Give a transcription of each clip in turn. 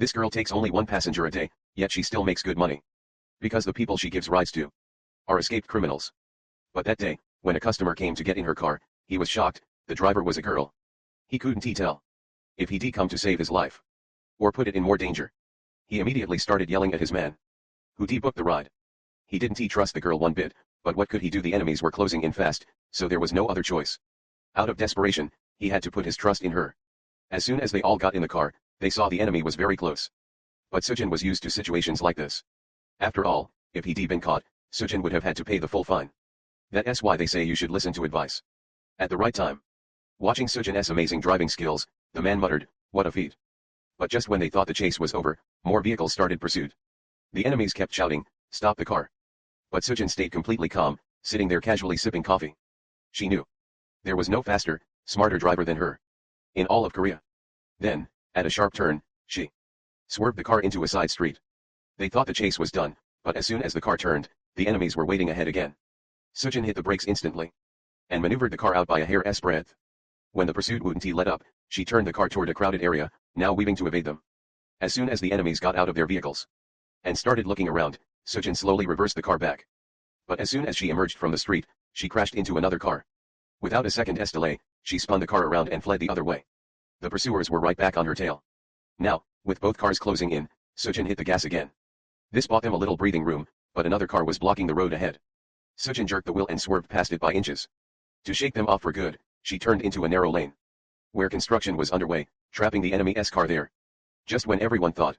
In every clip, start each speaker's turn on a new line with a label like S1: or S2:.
S1: This girl takes only one passenger a day, yet she still makes good money. Because the people she gives rides to are escaped criminals. But that day, when a customer came to get in her car, he was shocked. The driver was a girl. He couldn't tell if he'd come to save his life or put it in more danger. He immediately started yelling at his man who'd booked the ride. He didn't trust the girl one bit, but what could he do? The enemies were closing in fast, so there was no other choice. Out of desperation, he had to put his trust in her. As soon as they all got in the car, they saw the enemy was very close. But Sujin was used to situations like this. After all, if he'd been caught, Sujin would have had to pay the full fine. That's why they say you should listen to advice at the right time. Watching Sujin's amazing driving skills, the man muttered, "What a feat." But just when they thought the chase was over, more vehicles started pursuit. The enemies kept shouting, "Stop the car." But Sujin stayed completely calm, sitting there casually sipping coffee. She knew there was no faster, smarter driver than her in all of Korea. Then, at a sharp turn, she swerved the car into a side street. They thought the chase was done, but as soon as the car turned, the enemies were waiting ahead again. Sujin hit the brakes instantly and maneuvered the car out by a hair's breadth. When the pursuit wouldn't let up, she turned the car toward a crowded area, now weaving to evade them. As soon as the enemies got out of their vehicles and started looking around, Sujin slowly reversed the car back. But as soon as she emerged from the street, she crashed into another car. Without a second's delay, she spun the car around and fled the other way. The pursuers were right back on her tail. Now, with both cars closing in, Sujin hit the gas again. This bought them a little breathing room, but another car was blocking the road ahead. Sujin jerked the wheel and swerved past it by inches. To shake them off for good, she turned into a narrow lane where construction was underway, trapping the enemy's car there. Just when everyone thought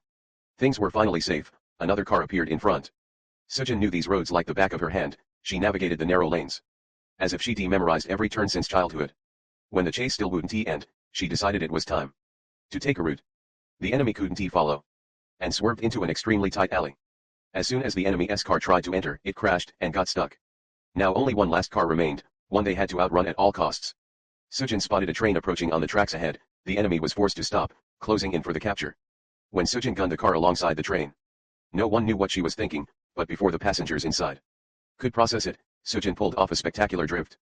S1: things were finally safe, another car appeared in front. Sujin knew these roads like the back of her hand. She navigated the narrow lanes as if she'd memorized every turn since childhood. When the chase still wouldn't end, she decided it was time to take a route the enemy couldn't follow, and swerved into an extremely tight alley. As soon as the enemy's car tried to enter, it crashed and got stuck. Now only one last car remained, one they had to outrun at all costs. Sujin spotted a train approaching on the tracks ahead. The enemy was forced to stop, closing in for the capture. When Sujin gunned the car alongside the train, no one knew what she was thinking, but before the passengers inside could process it, Sujin pulled off a spectacular drift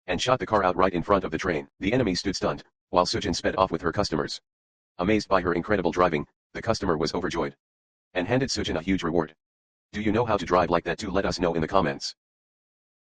S1: and shot the car out right in front of the train. The enemy stood stunned, while Sujin sped off with her customers. Amazed by her incredible driving, the customer was overjoyed and handed Sujin a huge reward. Do you know how to drive like that too? Let us know in the comments.